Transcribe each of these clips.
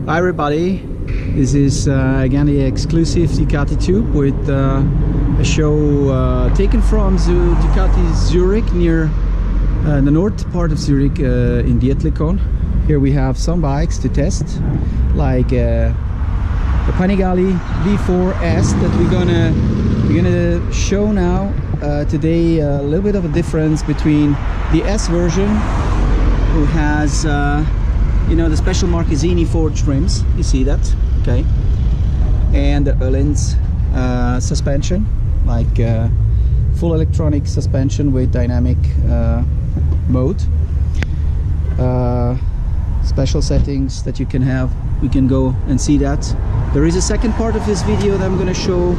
Hi everybody, this is again the exclusive Ducati tube with a show taken from the Ducati Zurich near the north part of Zurich in Dietlikon. Here we have some bikes to test, like the Panigale V4S that we're gonna show now today. A little bit of a difference between the S version, who has you know, the special Marchesini forged rims, you see that, okay, and the Öhlins suspension, like full electronic suspension with dynamic mode, special settings that you can have. We can go and see that. There is a second part of this video that I'm going to show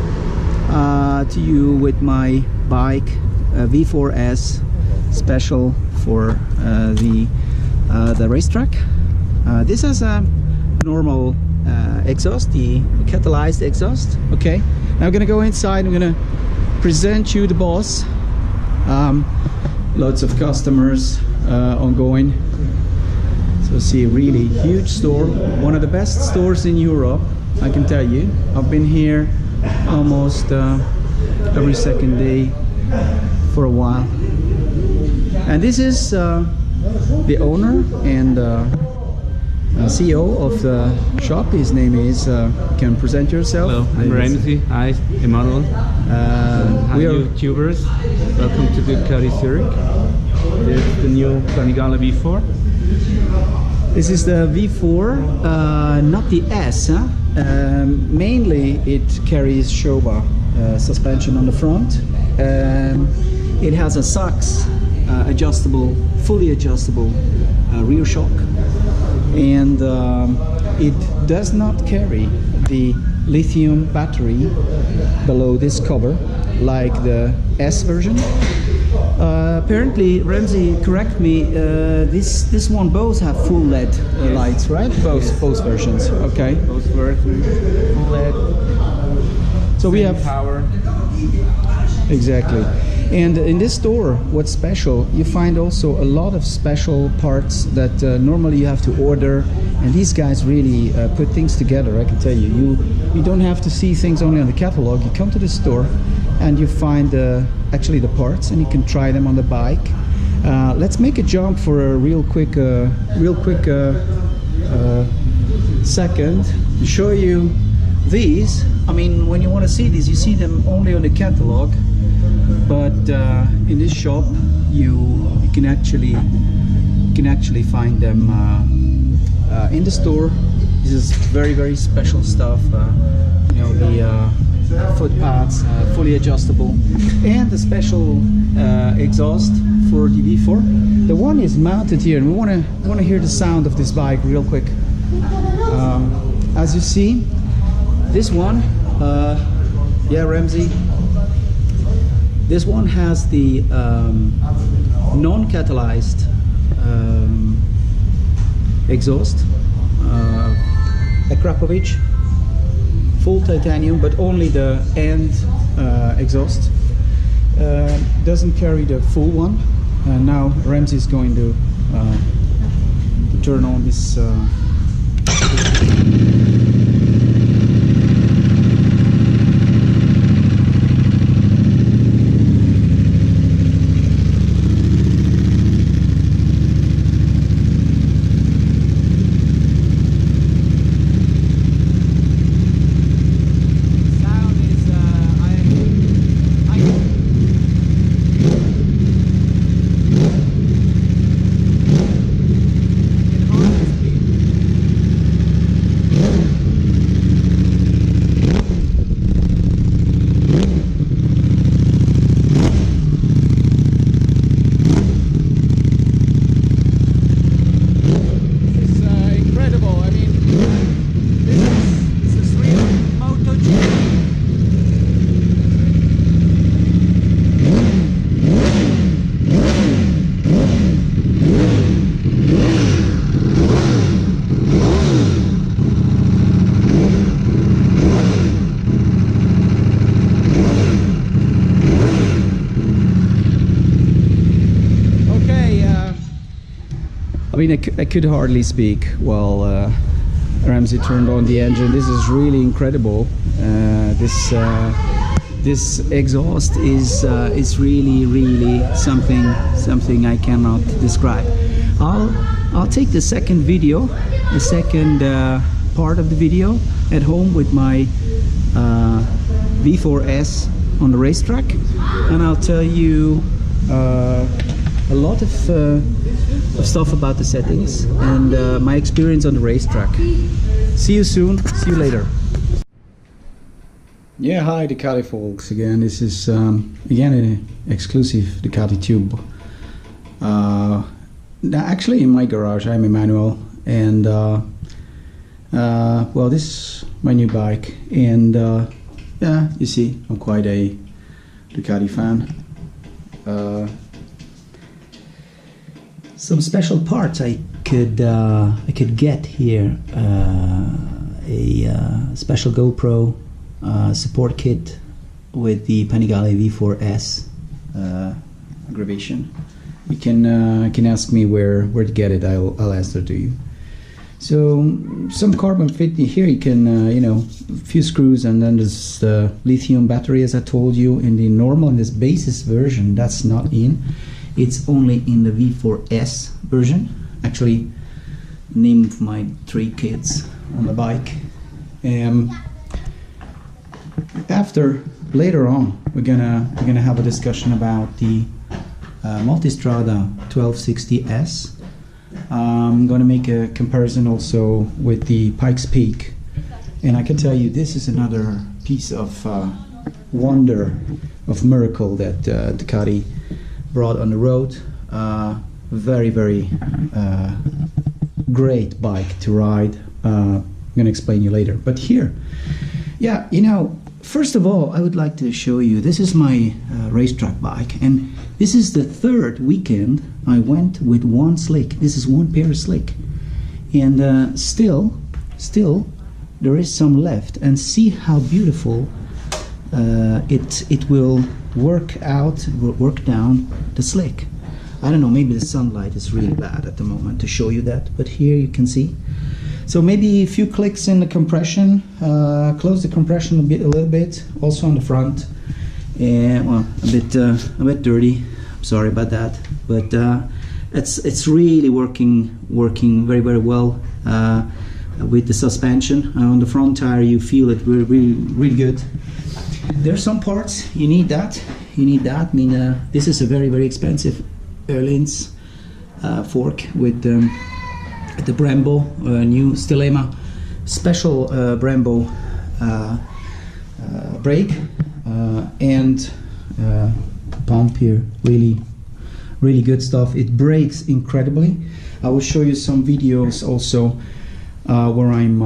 to you with my bike V4S, special for the racetrack. This has a normal exhaust, the catalyzed exhaust. Okay, now I'm gonna go inside. I'm gonna present you the boss. Lots of customers ongoing. So see, really huge store, one of the best stores in Europe, I can tell you. I've been here almost every second day for a while. And this is the owner and CEO of the shop. His name is, can present yourself. Hello, I'm Ramsey. Hi, Emmanuel. Hi, YouTubers. Welcome to Ducati Zurich. This is the new Panigale V4. This is the V4, not the S. Huh? Mainly it carries Showa suspension on the front. It has a Sachs adjustable, fully adjustable rear shock. And it does not carry the lithium battery below this cover like the S version. Apparently, Ramsey, correct me, this one both have full LED lights, right? Both versions. Okay. Both versions, full LED. So we have power. Exactly. And in this store, what's special, you find also a lot of special parts that normally you have to order, and these guys really put things together. I can tell you, you don't have to see things only on the catalog. You come to the store and you find actually the parts, and you can try them on the bike. Let's make a jump for a real quick second to show you these. I mean, when you want to see these, you see them only on the catalog. But in this shop, you can actually find them in the store. This is very special stuff. You know, the foot pads, fully adjustable, and the special exhaust for the V4. The one is mounted here, and we want to hear the sound of this bike real quick. As you see, this one, yeah, Ramsey. This one has the non-catalyzed exhaust, Akrapovic, full titanium, but only the end exhaust. Doesn't carry the full one. Now Ramsey is going to turn on this. mean, I could hardly speak while Ramsey turned on the engine. This is really incredible. This exhaust is really something I cannot describe. I'll take the second video, the second part of the video at home with my V4S on the racetrack, and I'll tell you a lot of stuff about the settings and my experience on the racetrack. See you soon. See you later. Yeah, hi Ducati folks. Again, this is again an exclusive Ducati tube. Actually, in my garage, I'm Emmanuel, and well, this is my new bike, and yeah, you see, I'm quite a Ducati fan. Some special parts I could get here. A special GoPro support kit with the Panigale V4S aggravation. You can ask me where to get it. I'll answer to you. So some carbon fit here. You can you know, a few screws, and then there's the lithium battery, as I told you. In the normal, in this basis version, that's not in. It's only in the V4S version. Actually, name of my 3 kids on the bike. Later on, we're gonna have a discussion about the Multistrada 1260S. I'm gonna make a comparison also with the Pikes Peak, and I can tell you this is another piece of wonder, of miracle that Ducati brought on the road. Very great bike to ride. I'm gonna explain you later. But here, yeah, you know, first of all, I would like to show you, this is my racetrack bike, and this is the 3rd weekend I went with 1 slick. This is 1 pair of slick, and still there is some left. And see how beautiful it will work out, work down the slick. I don't know, maybe the sunlight is really bad at the moment to show you that, but here you can see. So maybe a few clicks in the compression, close the compression a little bit, also on the front. Well, a bit dirty. I'm sorry about that, but it's really working very well with the suspension. On the front tire, you feel it really good. There's some parts you need that. I mean, this is a very expensive Erlins fork with the Brembo new Stilema special Brembo brake and pump here. Really good stuff. It brakes incredibly. I will show you some videos also where I'm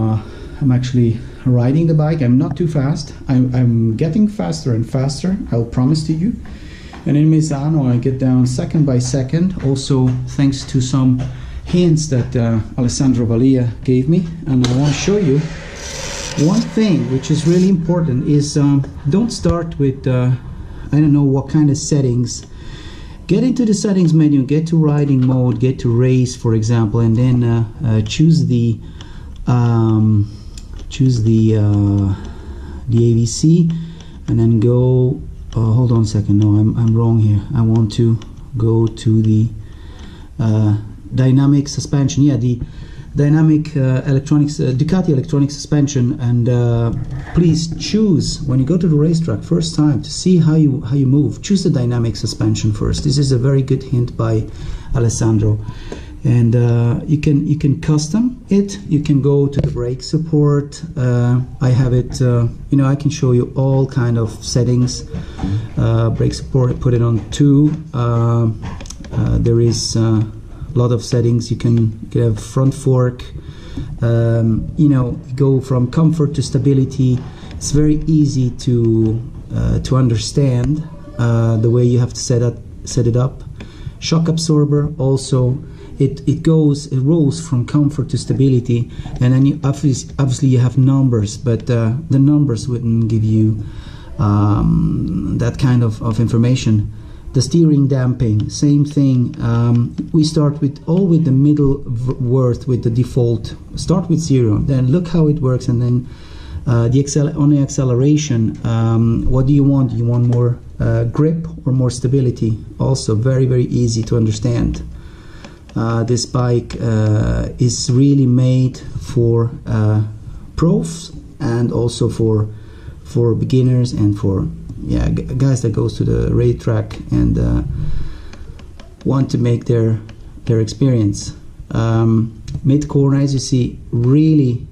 actually riding the bike. I'm not too fast. I'm getting faster and faster, I'll promise to you. And in Misano I get down second by second, also thanks to some hints that Alessandro Valia gave me. And I want to show you one thing which is really important is don't start with I don't know what kind of settings. Get into the settings menu, get to riding mode, get to race, for example, and then choose the AVC, and then go. Hold on a second. No, I'm wrong here. I want to go to the dynamic suspension. Yeah, the dynamic electronics, Ducati electronic suspension, and please choose when you go to the racetrack first time to see how you move. Choose the dynamic suspension first. This is a very good hint by Alessandro, and you can custom it. You can go to the brake support. I have it. You know, I can show you all kind of settings. Brake support. Put it on 2. There is lot of settings. You can get a front fork, you know, go from comfort to stability. It's very easy to understand the way you have to set it up. Shock absorber also, it rolls from comfort to stability, and then you obviously you have numbers, but the numbers wouldn't give you that kind of information. The steering damping, same thing. We start with the middle worth with the default. Start with 0, then look how it works, and then on the acceleration, what do you want? You want more grip or more stability? Also very, very easy to understand. This bike is really made for pros and also for beginners and for guys that goes to the race track and want to make their experience. Mid corner, as you see, really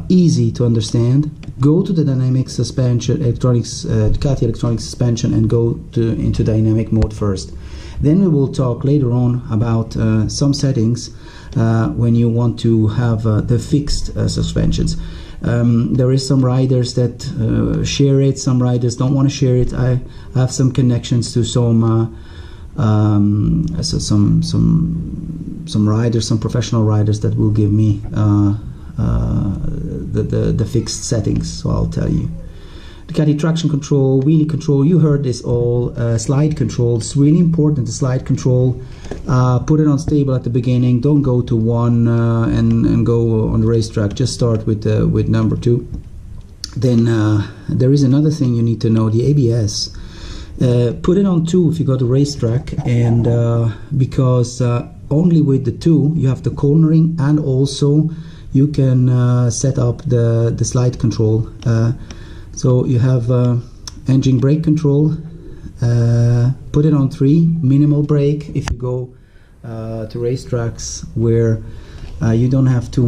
easy to understand. Go to the dynamic suspension, Ducati electronic suspension, and go into dynamic mode first. Then we will talk later on about some settings when you want to have the fixed suspensions. There is some riders that share it, some riders don't want to share it. I have some connections to some riders, some professional riders that will give me the fixed settings, so I'll tell you. Ducati traction control, wheelie control, you heard this all. Slide control, it's really important, the slide control. Put it on stable at the beginning, don't go to 1 and go on the racetrack, just start with number 2. Then there is another thing you need to know, the ABS. Put it on 2 if you go to racetrack, and because only with the 2 you have the cornering, and also you can set up the slide control. So you have engine brake control. Put it on 3, minimal brake if you go to racetracks where you don't have too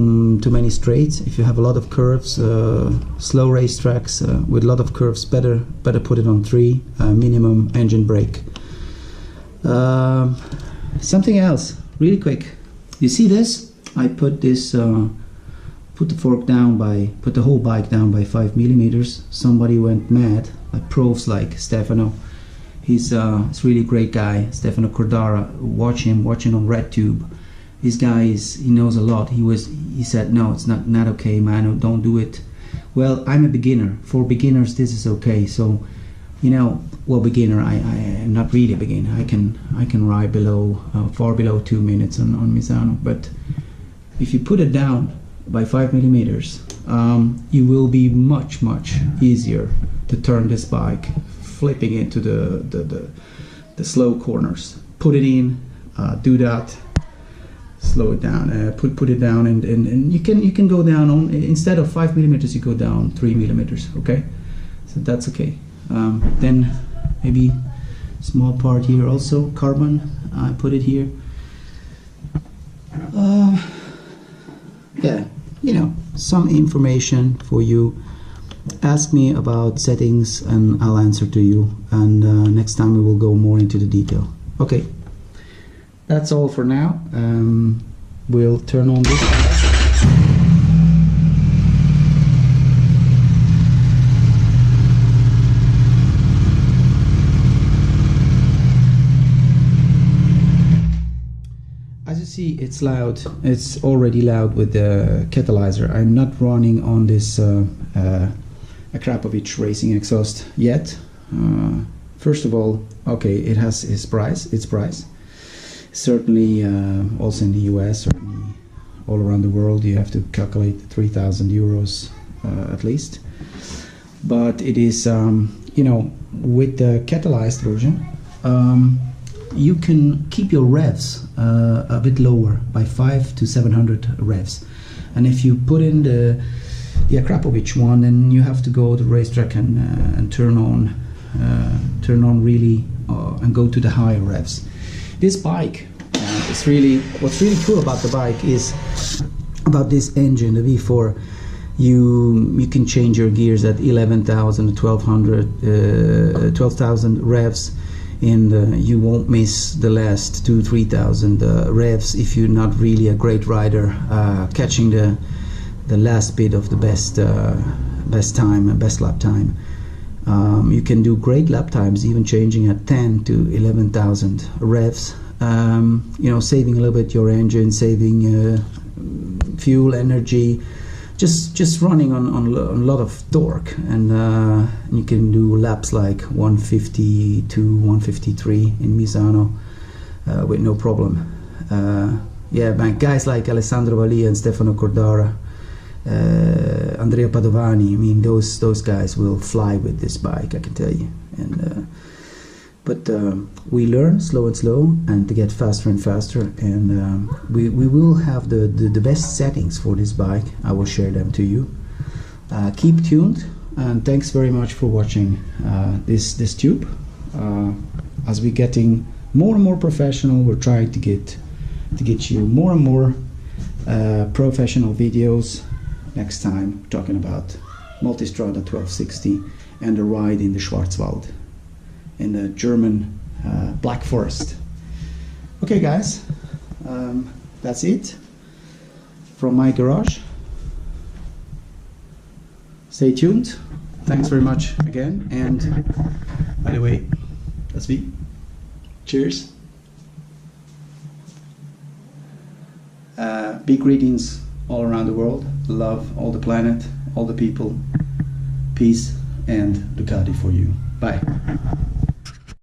many straights. If you have a lot of curves, slow racetracks with a lot of curves, better put it on 3, minimum engine brake. Something else, really quick. You see this? I put this. Put the fork down put the whole bike down by 5 millimeters. Somebody went mad, like pros like Stefano. He's really great guy, Stefano Cordara. Watch him, watching on RedTube. This guy he knows a lot. He said, no, it's not okay, man, don't do it. Well, I'm a beginner. For beginners, this is okay. So, well, beginner, I am not really a beginner. I can ride far below 2 minutes on Misano. But if you put it down by 5 millimeters, you will be much easier to turn this bike, flipping into the slow corners. Put it in, do that, slow it down, put it down, and you can go down on, instead of 5 millimeters you go down 3 millimeters. Okay, so that's okay. Then maybe small part here also, carbon, I put it here. Yeah, some information for you. Ask me about settings and I'll answer to you, and next time we will go more into the detail. Okay, that's all for now. We'll turn on this. See, it's loud. It's already loud with the Catalizer. I'm not running on this Akrapovic Racing exhaust yet. First of all, okay, it has its price. Certainly, also in the US, certainly all around the world, you have to calculate 3,000 euros at least. But it is, with the catalyzed version, you can keep your revs a bit lower by 500 to 700 revs, and if you put in the Akrapovic one, then you have to go to the racetrack and turn on really and go to the higher revs. This bike, what's really cool about the bike is about this engine, the V4. You can change your gears at 11,000, 12,000 revs. And you won't miss the last 2,000-3,000 revs if you're not really a great rider, catching the last bit of the best time, best lap time. You can do great lap times, even changing at 10 to 11,000 revs. Saving a little bit your engine, saving fuel, energy, just running on a lot of torque, and you can do laps like 152, 153 in Misano with no problem. Yeah, man, guys like Alessandro Valia and Stefano Cordara, Andrea Padovani, I mean, those guys will fly with this bike, I can tell you. And but we learn slow and slow, and to get faster and faster, and we will have the best settings for this bike. I will share them to you. Keep tuned, and thanks very much for watching this tube. As we're getting more and more professional, we're trying to get you more and more professional videos. Next time, talking about Multistrada 1260 and the ride in the Schwarzwald, in the German Black Forest. Okay, guys, that's it from my garage. Stay tuned. Thanks very much again. And by the way, that's me. Cheers. Big greetings all around the world. Love all the planet, all the people. Peace and Ducati for you. Bye.